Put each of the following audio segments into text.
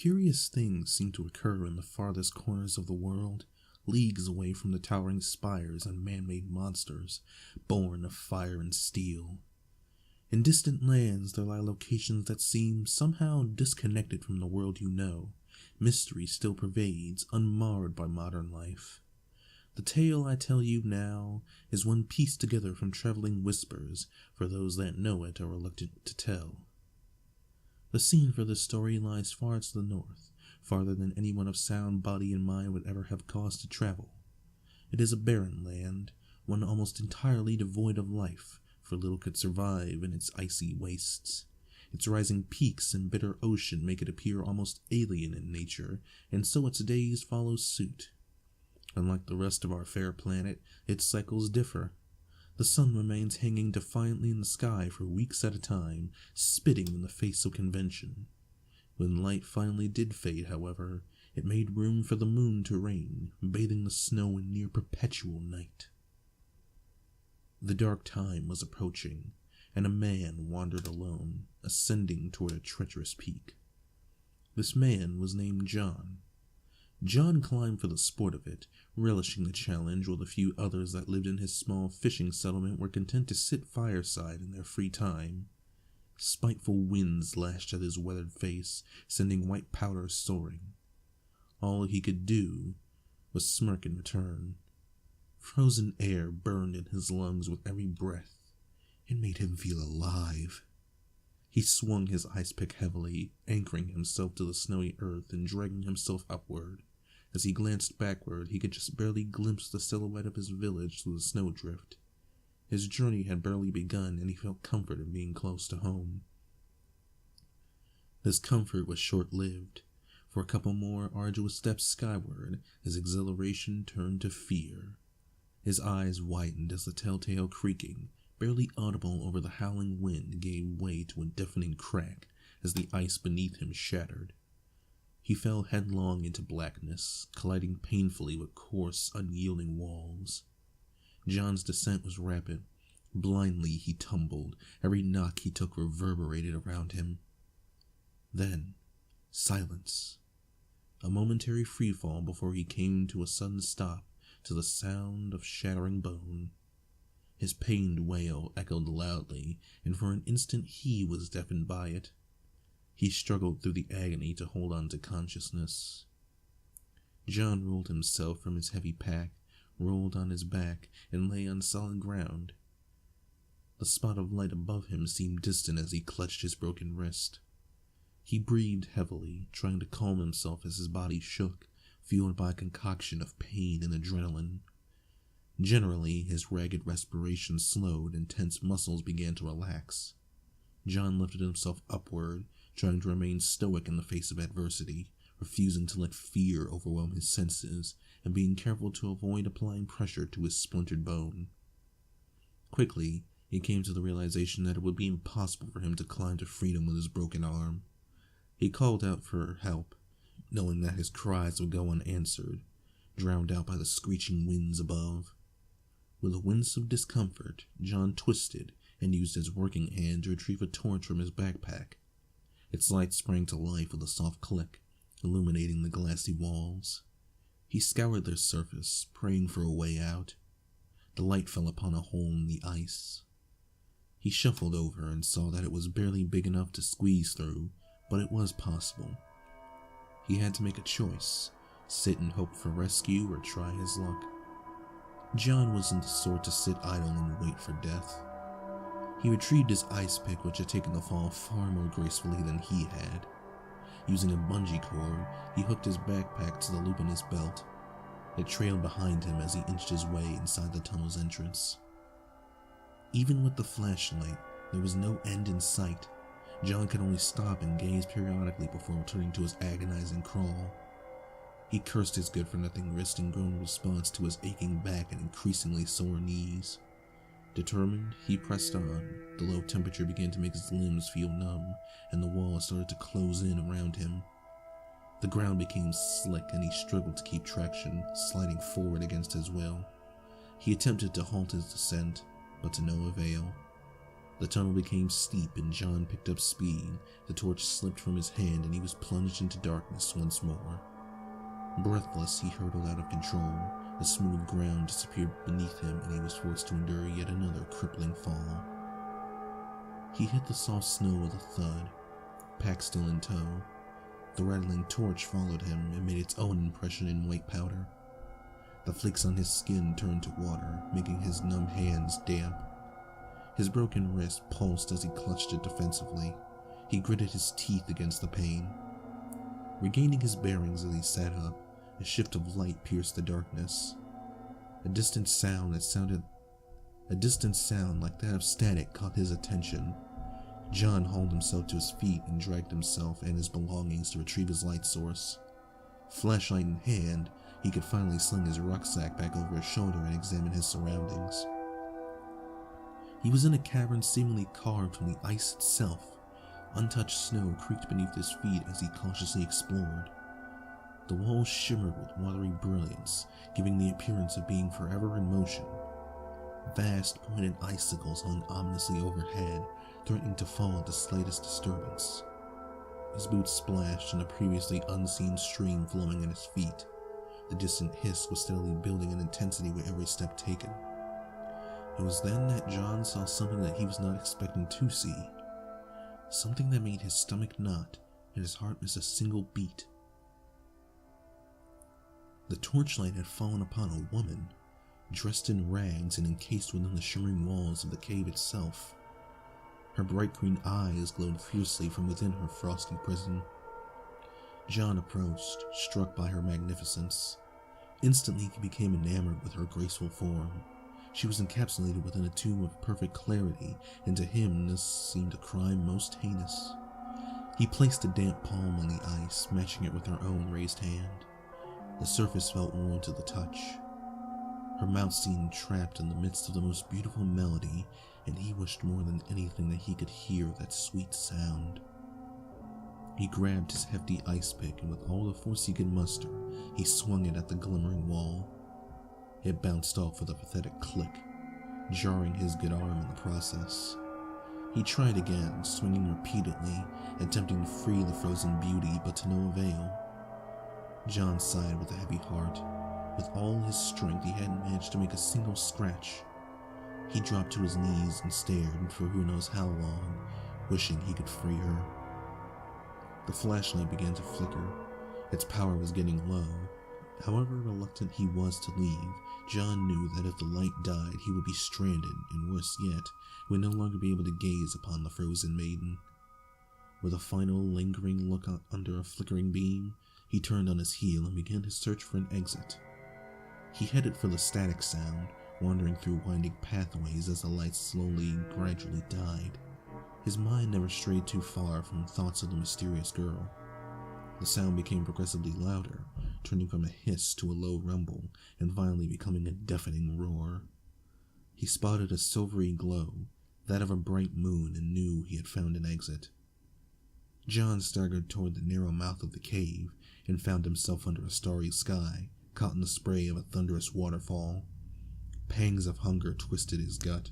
Curious things seem to occur in the farthest corners of the world, leagues away from the towering spires and man-made monsters, born of fire and steel. In distant lands there lie locations that seem somehow disconnected from the world you know. Mystery still pervades, unmarred by modern life. The tale I tell you now is one pieced together from traveling whispers for those that know it are reluctant to tell. The scene for this story lies far to the north, farther than anyone of sound body and mind would ever have cause to travel. It is a barren land, one almost entirely devoid of life, for little could survive in its icy wastes. Its rising peaks and bitter ocean make it appear almost alien in nature, and so its days follow suit. Unlike the rest of our fair planet, its cycles differ. The sun remains hanging defiantly in the sky for weeks at a time, spitting in the face of convention. When light finally did fade, however, it made room for the moon to reign, bathing the snow in near perpetual night. The dark time was approaching, and a man wandered alone, ascending toward a treacherous peak. This man was named John. John climbed for the sport of it, relishing the challenge, while the few others that lived in his small fishing settlement were content to sit fireside in their free time. Spiteful winds lashed at his weathered face, sending white powder soaring. All he could do was smirk in return. Frozen air burned in his lungs with every breath. It made him feel alive. He swung his ice pick heavily, anchoring himself to the snowy earth and dragging himself upward. As he glanced backward, he could just barely glimpse the silhouette of his village through the snowdrift. His journey had barely begun, and he felt comfort in being close to home. This comfort was short-lived. For a couple more arduous steps skyward, his exhilaration turned to fear. His eyes widened as the telltale creaking, barely audible over the howling wind, gave way to a deafening crack as the ice beneath him shattered. He fell headlong into blackness, colliding painfully with coarse, unyielding walls. John's descent was rapid. Blindly he tumbled. Every knock he took reverberated around him. Then, silence. A momentary freefall before he came to a sudden stop to the sound of shattering bone. His pained wail echoed loudly, and for an instant he was deafened by it. He struggled through the agony to hold on to consciousness. John rolled himself from his heavy pack, rolled on his back, and lay on solid ground. The spot of light above him seemed distant as he clutched his broken wrist. He breathed heavily, trying to calm himself as his body shook, fueled by a concoction of pain and adrenaline. Generally, his ragged respiration slowed and tense muscles began to relax. John lifted himself upward, trying to remain stoic in the face of adversity, refusing to let fear overwhelm his senses, and being careful to avoid applying pressure to his splintered bone. Quickly, he came to the realization that it would be impossible for him to climb to freedom with his broken arm. He called out for help, knowing that his cries would go unanswered, drowned out by the screeching winds above. With a wince of discomfort, John twisted and used his working hand to retrieve a torch from his backpack. Its light sprang to life with a soft click, illuminating the glassy walls. He scoured their surface, praying for a way out. The light fell upon a hole in the ice. He shuffled over and saw that it was barely big enough to squeeze through, but it was possible. He had to make a choice, sit and hope for rescue or try his luck. John wasn't the sort to sit idle and wait for death. He retrieved his ice pick, which had taken the fall far more gracefully than he had. Using a bungee cord, he hooked his backpack to the loop in his belt. It trailed behind him as he inched his way inside the tunnel's entrance. Even with the flashlight, there was no end in sight. John could only stop and gaze periodically before returning to his agonizing crawl. He cursed his good-for-nothing wrist and groaned in response to his aching back and increasingly sore knees. Determined, he pressed on. The low temperature began to make his limbs feel numb, and the walls started to close in around him. The ground became slick, and he struggled to keep traction, sliding forward against his will. He attempted to halt his descent, but to no avail. The tunnel became steep and John picked up speed. The torch slipped from his hand and he was plunged into darkness once more. Breathless, he hurtled out of control. The smooth ground disappeared beneath him and he was forced to endure yet another crippling fall. He hit the soft snow with a thud, pack still in tow. The rattling torch followed him and made its own impression in white powder. The flakes on his skin turned to water, making his numb hands damp. His broken wrist pulsed as he clutched it defensively. He gritted his teeth against the pain. Regaining his bearings as he sat up, a shift of light pierced the darkness. A distant sound like that of static caught his attention. John hauled himself to his feet and dragged himself and his belongings to retrieve his light source. Flashlight in hand, he could finally sling his rucksack back over his shoulder and examine his surroundings. He was in a cavern seemingly carved from the ice itself. Untouched snow creaked beneath his feet as he cautiously explored. The walls shimmered with watery brilliance, giving the appearance of being forever in motion. Vast pointed icicles hung ominously overhead, threatening to fall at the slightest disturbance. His boots splashed in a previously unseen stream flowing at his feet. The distant hiss was steadily building in intensity with every step taken. It was then that John saw something that he was not expecting to see. Something that made his stomach knot and his heart miss a single beat. The torchlight had fallen upon a woman, dressed in rags and encased within the shimmering walls of the cave itself. Her bright green eyes glowed fiercely from within her frosty prison. John approached, struck by her magnificence. Instantly he became enamored with her graceful form. She was encapsulated within a tomb of perfect clarity, and to him this seemed a crime most heinous. He placed a damp palm on the ice, matching it with her own raised hand. The surface felt warm to the touch. Her mouth seemed trapped in the midst of the most beautiful melody, and he wished more than anything that he could hear that sweet sound. He grabbed his hefty ice pick, and with all the force he could muster, he swung it at the glimmering wall. It bounced off with a pathetic click, jarring his good arm in the process. He tried again, swinging repeatedly, attempting to free the frozen beauty, but to no avail. John sighed with a heavy heart. With all his strength, he hadn't managed to make a single scratch. He dropped to his knees and stared for who knows how long, wishing he could free her. The flashlight began to flicker. Its power was getting low. However reluctant he was to leave, John knew that if the light died, he would be stranded, and worse yet, would no longer be able to gaze upon the frozen maiden. With a final lingering look under a flickering beam, he turned on his heel and began his search for an exit. He headed for the static sound, wandering through winding pathways as the lights slowly, gradually died. His mind never strayed too far from thoughts of the mysterious girl. The sound became progressively louder, turning from a hiss to a low rumble, and finally becoming a deafening roar. He spotted a silvery glow, that of a bright moon, and knew he had found an exit. John staggered toward the narrow mouth of the cave, and found himself under a starry sky, caught in the spray of a thunderous waterfall. Pangs of hunger twisted his gut.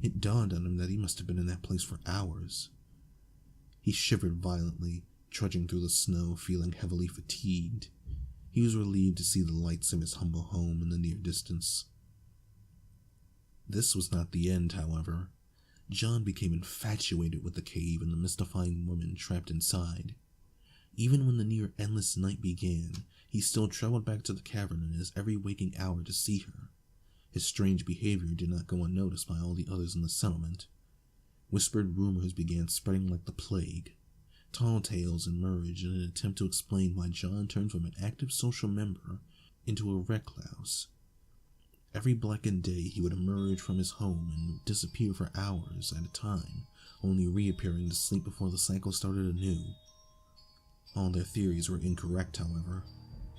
It dawned on him that he must have been in that place for hours. He shivered violently, trudging through the snow, feeling heavily fatigued. He was relieved to see the lights of his humble home in the near distance. This was not the end, however. John became infatuated with the cave and the mystifying woman trapped inside. Even when the near endless night began, he still traveled back to the cavern in his every waking hour to see her. His strange behavior did not go unnoticed by all the others in the settlement. Whispered rumors began spreading like the plague. Tall tales emerged in an attempt to explain why John turned from an active social member into a recluse. Every blackened day he would emerge from his home and disappear for hours at a time, only reappearing to sleep before the cycle started anew. All their theories were incorrect, however,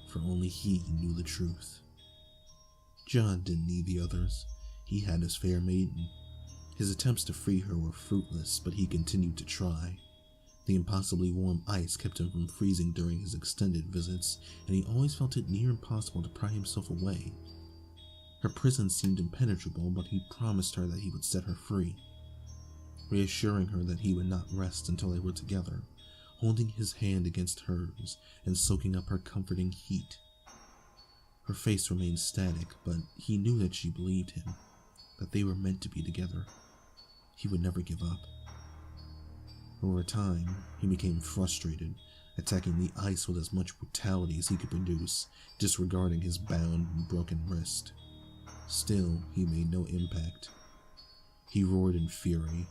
for only he knew the truth. John didn't need the others. He had his fair maiden. His attempts to free her were fruitless, but he continued to try. The impossibly warm ice kept him from freezing during his extended visits, and he always felt it near impossible to pry himself away. Her prison seemed impenetrable, but he promised her that he would set her free. reassuring her that he would not rest until they were together, holding his hand against hers and soaking up her comforting heat. Her face remained static, but he knew that she believed him, that they were meant to be together. He would never give up. Over time, he became frustrated, attacking the ice with as much brutality as he could produce, disregarding his bound and broken wrist. Still, he made no impact. He roared in fury.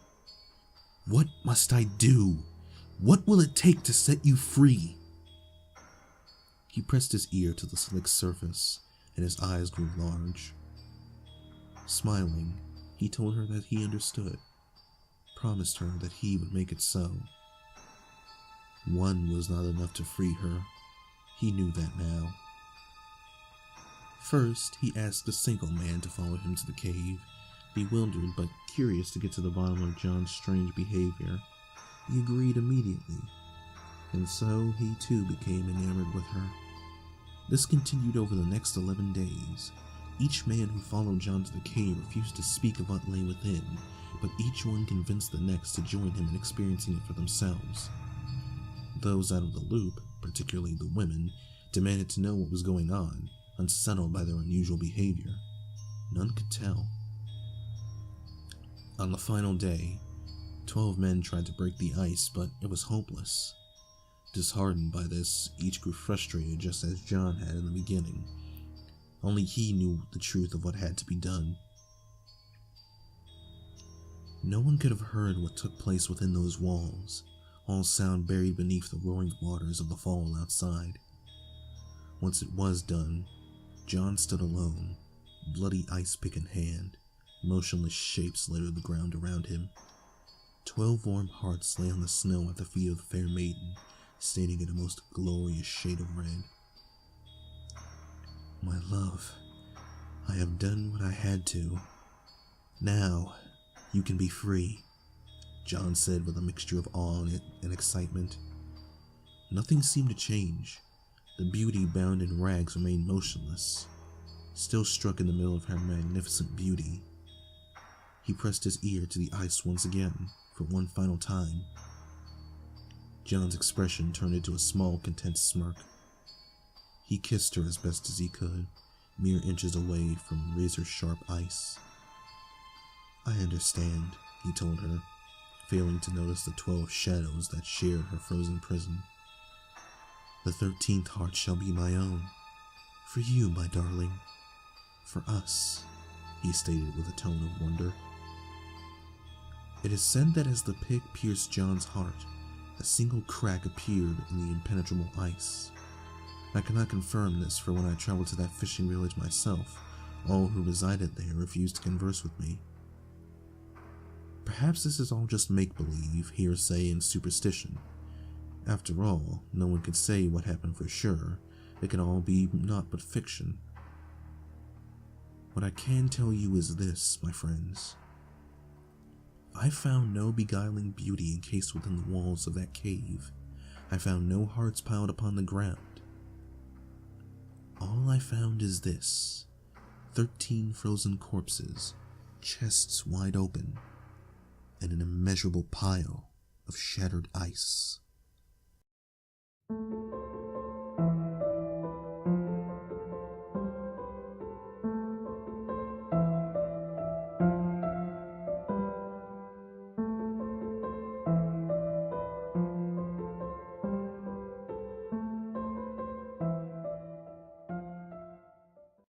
"What must I do? What will it take to set you free?" He pressed his ear to the slick surface, and his eyes grew large. Smiling, he told her that he understood, promised her that he would make it so. One was not enough to free her. He knew that now. First, he asked a single man to follow him to the cave, bewildered but curious to get to the bottom of John's strange behavior. He agreed immediately, and so he too became enamored with her. This continued over the next 11 days. Each man who followed John to the cave refused to speak of what lay within, but each one convinced the next to join him in experiencing it for themselves. Those out of the loop, particularly the women, demanded to know what was going on, unsettled by their unusual behavior. None could tell. On the final day, 12 men tried to break the ice, but it was hopeless. Disheartened by this, each grew frustrated just as John had in the beginning. Only he knew the truth of what had to be done. No one could have heard what took place within those walls, all sound buried beneath the roaring waters of the fall outside. Once it was done, John stood alone, bloody ice pick in hand. Motionless shapes littered the ground around him. 12 warm hearts lay on the snow at the feet of the fair maiden, staining it a most glorious shade of red. "My love, I have done what I had to. Now, you can be free," John said with a mixture of awe and excitement. Nothing seemed to change. The beauty bound in rags remained motionless, still struck in the middle of her magnificent beauty. He pressed his ear to the ice once again, for one final time. John's expression turned into a small, content smirk. He kissed her as best as he could, mere inches away from razor-sharp ice. "I understand," he told her, failing to notice the 12 shadows that shared her frozen prison. "The 13th heart shall be my own. For you, my darling. For us," he stated with a tone of wonder. It is said that as the pick pierced John's heart, a single crack appeared in the impenetrable ice. I cannot confirm this, for when I traveled to that fishing village myself, all who resided there refused to converse with me. Perhaps this is all just make-believe, hearsay, and superstition. After all, no one could say what happened for sure. It can all be naught but fiction. What I can tell you is this, my friends. I found no beguiling beauty encased within the walls of that cave. I found no hearts piled upon the ground. All I found is this: 13 frozen corpses, chests wide open, and an immeasurable pile of shattered ice.